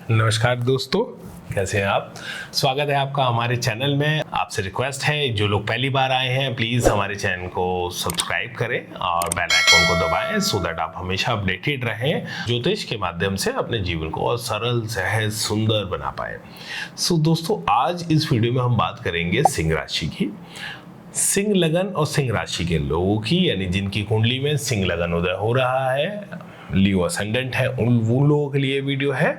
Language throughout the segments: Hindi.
नमस्कार दोस्तों, कैसे हैं आप। स्वागत है आपका हमारे चैनल में। आपसे रिक्वेस्ट है, जो लोग पहली बार आए हैं प्लीज़ हमारे चैनल को सब्सक्राइब करें और बेल आइकन को दबाएं सो दैट आप हमेशा अपडेटेड रहें, ज्योतिष के माध्यम से अपने जीवन को और सरल, सहज, सुंदर बना पाए। सो दोस्तों, आज इस वीडियो में हम बात करेंगे सिंह राशि की। सिंह लगन और सिंह राशि के लोगों की, यानी जिनकी कुंडली में सिंह लगन उदय हो रहा है, लियो असेंडेंट है, उन लोगों के लिए वीडियो है,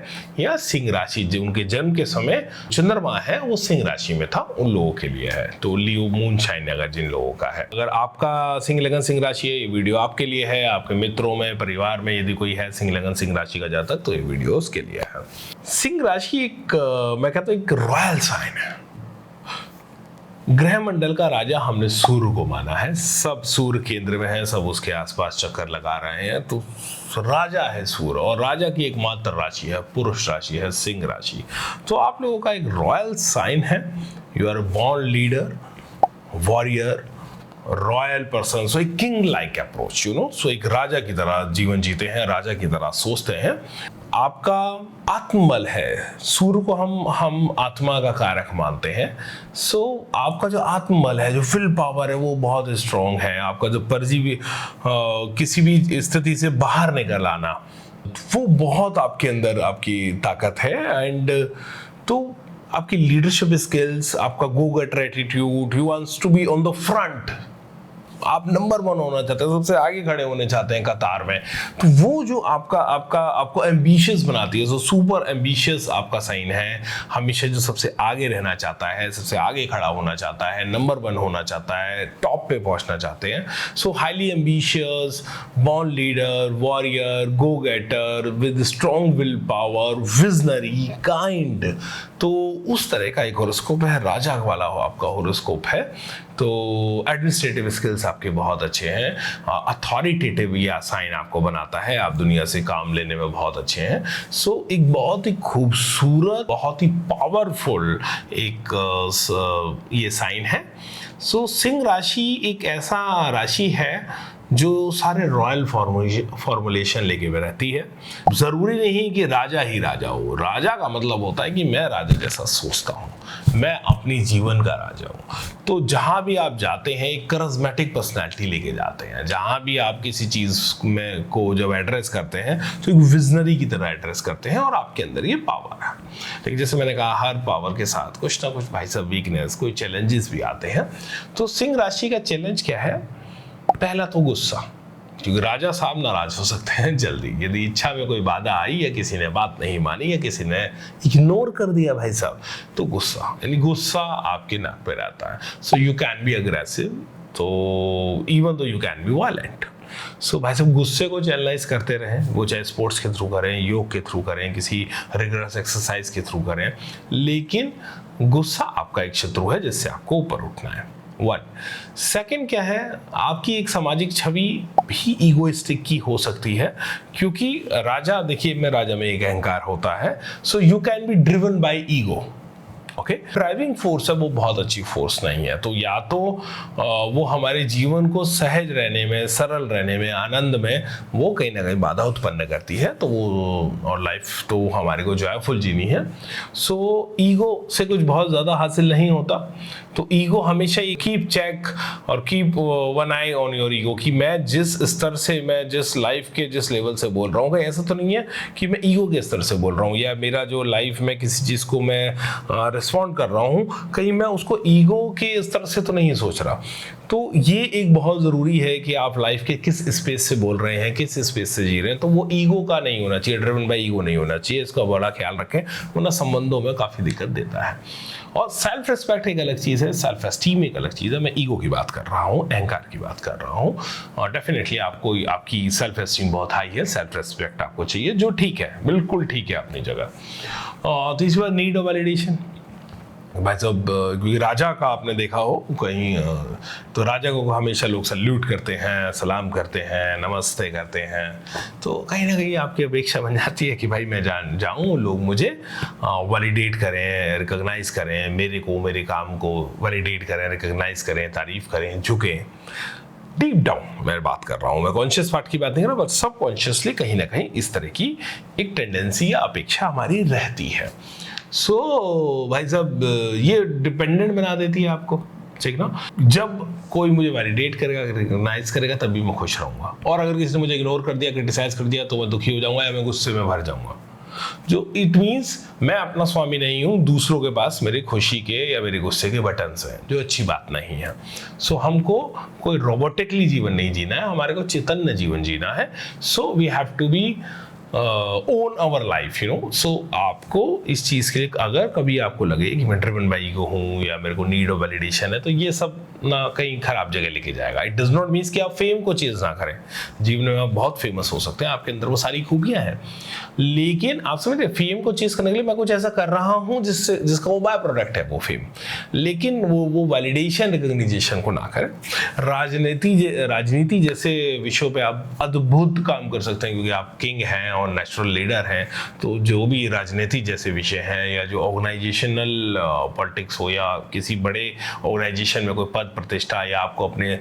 या सिंह राशि जो उनके जन्म के समय चंद्रमा है वो सिंह राशि में था, उन लोगों के लिए है। तो लियो मून शाइन अगर जिन लोगों का है, अगर आपका सिंह लगन सिंह राशि है, ये वीडियो आपके लिए है। आपके मित्रों में, परिवार में यदि कोई है सिंह लगन सिंह राशि का जातक, तो ये वीडियो उसके लिए है। सिंह राशि एक मैं कहता हूँ एक रॉयल साइन है। ग्रह मंडल का राजा हमने सूर्य को माना है, सब सूर्य केंद्र में है, सब उसके आसपास चक्कर लगा रहे हैं, तो राजा है सूर्य, और राजा की एकमात्र राशि है, पुरुष राशि है सिंह राशि। तो आप लोगों का एक रॉयल साइन है। You are born leader, warrior, royal person, so एक किंग लाइक अप्रोच, सो एक राजा की तरह जीवन जीते हैं, राजा की तरह सोचते हैं। आपका आत्मबल है, सूर्य को हम आत्मा का कारक मानते हैं। सो आपका जो आत्मबल है, जो विल पावर है, वो बहुत स्ट्रांग है। आपका जो परजीवी किसी भी स्थिति से बाहर निकल आना, वो बहुत आपके अंदर आपकी ताकत है। एंड तो आपकी लीडरशिप स्किल्स, आपका go getter attitude, you wants to be on the front, आप नंबर 1 होना चाहते हैं, सबसे आगे खड़े होने चाहते हैं कतार में। तो वो जो आपको एम्बिशियस बनाती है, जो सुपर एम्बिशियस आपका साइन है, हमेशा जो सबसे आगे रहना चाहता है, सबसे आगे खड़ा होना चाहता है, नंबर 1 होना चाहता है, टॉप पे पहुंचना चाहते हैं। So highly ambitious, born leader, warrior, go getter with strong will power, visionary, kind, तो उस तरह का एक हॉरोस्कोप है, राजा वाला हो आपका हॉरोस्कोप है। तो एडमिनिस्ट्रेटिव स्किल्स आपके बहुत अच्छे हैं, अथॉरिटेटिव या साइन आपको बनाता है, आप दुनिया से काम लेने में बहुत अच्छे हैं। सो एक बहुत ही खूबसूरत, बहुत ही पावरफुल एक ये साइन है। सो सिंह राशि एक ऐसा राशि है जो सारे रॉयल फॉर्मुलेशन लेके में रहती है। जरूरी नहीं कि राजा ही राजा हो, राजा का मतलब होता है कि मैं राजा जैसा सोचता हूँ, मैं अपनी जीवन का राजा हूँ। तो जहाँ भी आप जाते हैं एक करिज्मेटिक पर्सनैलिटी लेके जाते हैं, जहाँ भी आप किसी चीज़ में को जब एड्रेस करते हैं तो एक विजनरी की तरह एड्रेस करते हैं, और आपके अंदर ये पावर है। लेकिन जैसे मैंने कहा, हर पावर के साथ कुछ ना कुछ भाई साहब वीकनेस, कोई चैलेंजेस भी आते हैं। तो सिंह राशि का चैलेंज क्या है? पहला तो गुस्सा, क्योंकि राजा साहब नाराज हो सकते हैं जल्दी, यदि इच्छा में कोई बाधा आई या किसी ने बात नहीं मानी या किसी ने इग्नोर कर दिया भाई साहब, तो गुस्सा, यानी गुस्सा आपके नाक पे रहता है। So you can be aggressive, तो even though you can be violent. So भाई साहब गुस्से को चैनलाइज करते रहें, वो चाहे स्पोर्ट्स के थ्रू करें, योग के थ्रू करें, किसी रिगरस एक्सरसाइज के थ्रू करें, लेकिन गुस्सा आपका एक शत्रु है जिससे आपको ऊपर उठना है। 1 सेकेंड क्या है, आपकी एक सामाजिक छवि भी ईगोइस्टिक की हो सकती है, क्योंकि राजा, देखिए मैं राजा में एक अहंकार होता है। So you can be driven by ego. Okay, driving force है वो बहुत अच्छी फोर्स नहीं है। तो या तो वो हमारे जीवन को सहज रहने में, सरल रहने में, आनंद में वो कहीं ना कहीं बाधा उत्पन्न करती है, तो वो, और लाइफ तो हमारे को जॉयफुल जीनी है। सो ईगो से कुछ बहुत ज़्यादा हासिल नहीं होता। तो ईगो हमेशा ये कीप चेक और keep one I on your ego, कि मैं जिस स्तर से, मैं जिस लाइफ के जिस लेवल से बोल रहा हूँ, कहीं ऐसा तो नहीं है कि मैं ईगो के स्तर से बोल रहा हूँ, या मेरा जो लाइफ में किसी चीज़ को मैं रिस्पॉन्ड कर रहा हूँ, कहीं मैं उसको ईगो के स्तर से तो नहीं सोच रहा। तो ये एक बहुत ज़रूरी है कि आप लाइफ के किस स्पेस से बोल रहे हैं, किस स्पेस से जी रहे हैं। तो वो ईगो का नहीं होना चाहिए, ड्रिवन बाय ईगो नहीं होना चाहिए, इसका बड़ा ख्याल रखें, वरना संबंधों में काफ़ी दिक्कत देता है। और सेल्फ रिस्पेक्ट एक अलग चीज़ है, सेल्फ एस्टीम एक अलग चीज़ है। मैं ईगो की बात कर रहा हूँ, अहंकार की बात कर रहा हूँ। और डेफिनेटली आपको, आपकी सेल्फ एस्टीम बहुत हाई है, सेल्फ रिस्पेक्ट आपको चाहिए, जो ठीक है, बिल्कुल ठीक है अपनी जगह। और तीसरी बात, नीड ऑफ वैलिडेशन। भाई साहब, क्योंकि राजा का आपने देखा हो कहीं, तो राजा को हमेशा लोग सल्यूट करते हैं, सलाम करते हैं, नमस्ते करते हैं। तो कहीं ना कहीं आपकी अपेक्षा बन जाती है कि भाई मैं जाऊँ, लोग मुझे वैलिडेट करें, रिकॉग्नाइज करें, मेरे काम को वैलिडेट करें, रिकॉग्नाइज करें, तारीफ करें, झुकें। डीप डाउन मैं बात कर रहा हूँ, मैं कॉन्शियस पार्ट की बात नहीं कर रहा, बट सब कॉन्शियसली कहीं ना कहीं इस तरह की एक टेंडेंसी या अपेक्षा हमारी रहती है। सो भाई साहब, ये डिपेंडेंट बना देती है आपको, ठीक ना। जब कोई मुझे वैलिडेट करेगा, रिकॉग्नाइज करेगा, तभी मैं खुश रहूंगा, और अगर किसी ने मुझे इग्नोर कर दिया, क्रिटिसाइज कर दिया, तो मैं दुखी हो जाऊंगा या मैं गुस्से में भर जाऊंगा। जो इट मीन्स मैं अपना स्वामी नहीं हूं, दूसरों के पास मेरी खुशी के या मेरे गुस्से के बटन्स हैं, जो अच्छी बात नहीं है। सो हमको कोई रोबोटिकली जीवन नहीं जीना है, हमारे को चैतन्य जीवन जीना है। So we have to be own our life, you know. So आपको इस चीज़ के लिए, अगर कभी आपको लगे कि मैं ड्रिवन बाई ईगो हूँ या मेरे को नीड ऑफ वैलिडेशन है, तो ये सब ना कहीं खराब जगह लेके जाएगा। इट डज नॉट मीन्स कि आप फेम को चेज ना करें। जीवन में आप बहुत फेमस हो सकते हैं, आपके अंदर वो सारी खूबियां हैं, लेकिन आप समझते, फेम को चेज करने के लिए मैं कुछ ऐसा कर रहा हूँ जिसका वो बाय प्रोडक्ट है वो फेम, लेकिन वो वैलिडेशन रिकॉग्निशन को ना करें। राजनीति जैसे विषयों पे आप अद्भुत काम कर सकते हैं, क्योंकि आप किंग हैं और नेचुरल लीडर हैं। तो जो भी राजनीति जैसे विषय हैं, या जो ऑर्गेनाइजेशनल पॉलिटिक्स हो, या किसी बड़े ऑर्गेनाइजेशन में कोई पद प्रतिष्ठा, या आपको अपने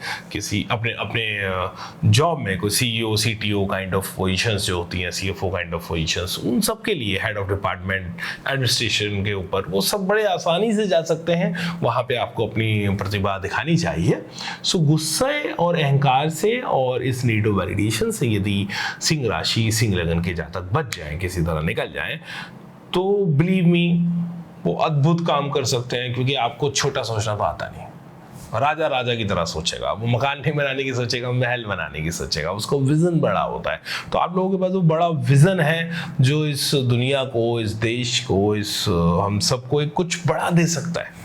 जॉब में कोई CEO CTO kind of positions जो होती हैं, CFO काइंड ऑफ पोजीशंस, उन सब के लिए हेड ऑफ डिपार्टमेंट एडमिनिस्ट्रेशन के ऊपर वो सब बड़े आसानी से जा सकते हैं। वहाँ पे आपको अपनी प्रतिभा दिखानी चाहिए। सो गुस्से और अहंकार से और इस नीड ऑफ वैलिडेशन से यदि सिंह राशि, सिंह लगन के जातक बच जाएं, किसी तरह निकल जाएं, तो बिलीव मी वो अद्भुत काम कर सकते हैं, क्योंकि आपको छोटा सोचना तो आता नहीं। राजा की तरह सोचेगा, वो मकान नहीं बनाने की सोचेगा, महल बनाने की सोचेगा, उसको विजन बड़ा होता है। तो आप लोगों के पास वो बड़ा विजन है, जो इस दुनिया को, इस देश को, इस हम सबको एक कुछ बड़ा दे सकता है।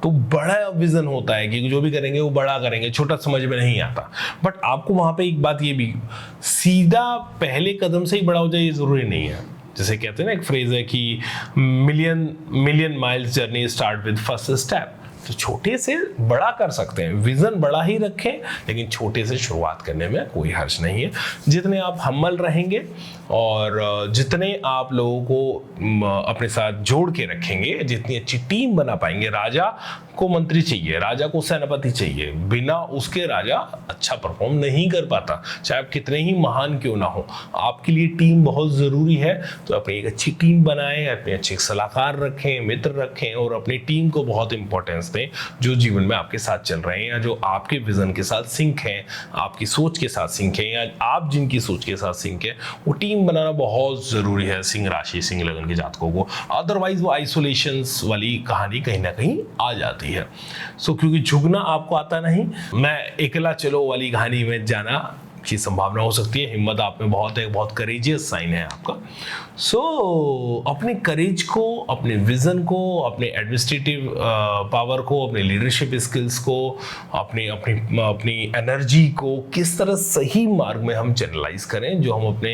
तो बड़ा विजन होता है कि जो भी करेंगे वो बड़ा करेंगे, छोटा समझ में नहीं आता। बट आपको वहां पे एक बात ये भी, सीधा पहले कदम से ही बड़ा हो जाए ये जरूरी नहीं है। जैसे कहते हैं ना, एक फ्रेज है कि million miles journey start with first step. तो छोटे से बड़ा कर सकते हैं, विजन बड़ा ही रखें, लेकिन छोटे से शुरुआत करने में कोई हर्ज नहीं है। जितने आप हम्बल रहेंगे और जितने आप लोगों को अपने साथ जोड़ के रखेंगे, जितनी अच्छी टीम बना पाएंगे। राजा को मंत्री चाहिए, राजा को सेनापति चाहिए, बिना उसके राजा अच्छा परफॉर्म नहीं कर पाता, चाहे आप कितने ही महान क्यों ना हो। आपके लिए टीम बहुत ज़रूरी है, तो अपनी एक अच्छी टीम बनाएं, अपने अच्छे सलाहकार रखें, मित्र रखें, और अपनी टीम को बहुत इंपॉर्टेंस दें, जो जीवन में आपके साथ चल रहे हैं, या जो आपके विजन के साथ सिंक हैं, आपकी सोच के साथ सिंक हैं, या आप जिनकी सोच के साथ सिंक है, वो टीम बनाना बहुत ज़रूरी है सिंह राशि, सिंह लगन के जातकों को। अदरवाइज वो आइसोलेशंस वाली कहानी कहीं ना कहीं आ जाती है। सो क्योंकि झुकना आपको आता नहीं, मैं अकेला चलो वाली कहानी में जाना की संभावना हो सकती है। हिम्मत आप में बहुत है, बहुत करेजियस साइन है आपका। सो अपने करेज को, अपने विजन को, अपने एडमिनिस्ट्रेटिव पावर को, अपने लीडरशिप स्किल्स को, अपनी एनर्जी को किस तरह सही मार्ग में हम चैनलाइज करें, जो हम अपने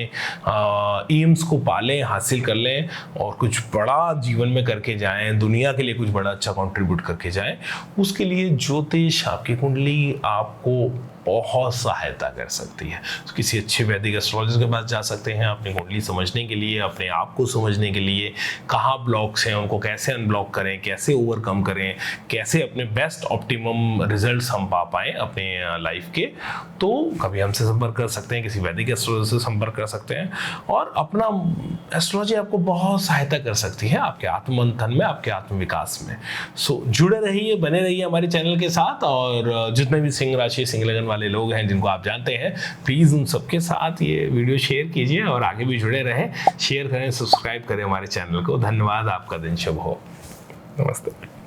एम्स को पालें, हासिल कर लें, और कुछ बड़ा जीवन में करके जाएं, दुनिया के लिए कुछ बड़ा अच्छा कंट्रीब्यूट करके जाएं। उसके लिए ज्योतिष, आपकी कुंडली आपको बहुत सहायता कर सकती है। तो किसी अच्छे वैदिक एस्ट्रोलॉजर के पास जा सकते हैं अपनी कुंडली समझने के लिए, अपने आप को समझने के लिए, कहाँ ब्लॉक्स हैं उनको कैसे अनब्लॉक करें, कैसे ओवरकम करें, कैसे अपने बेस्ट ऑप्टिमम रिजल्ट्स हम पा पाएँ अपने लाइफ के। तो कभी हमसे संपर्क कर सकते हैं, किसी वैदिक एस्ट्रोलॉजर से संपर्क कर सकते हैं, और अपना एस्ट्रोलॉजी आपको बहुत सहायता कर सकती है आपके आत्ममंथन में, आपके आत्मविकास में। सो जुड़े रहिए, बने रहिए हमारे चैनल के साथ, और जितने भी सिंह राशि, सिंह लगन वाले लोग हैं जिनको आप जानते हैं, प्लीज़ उन सबके साथ ये वीडियो शेयर कीजिए, और आगे भी जुड़े रहें। शेयर करें, सब्सक्राइब करें हमारे चैनल को। धन्यवाद, आपका दिन शुभ हो। नमस्ते।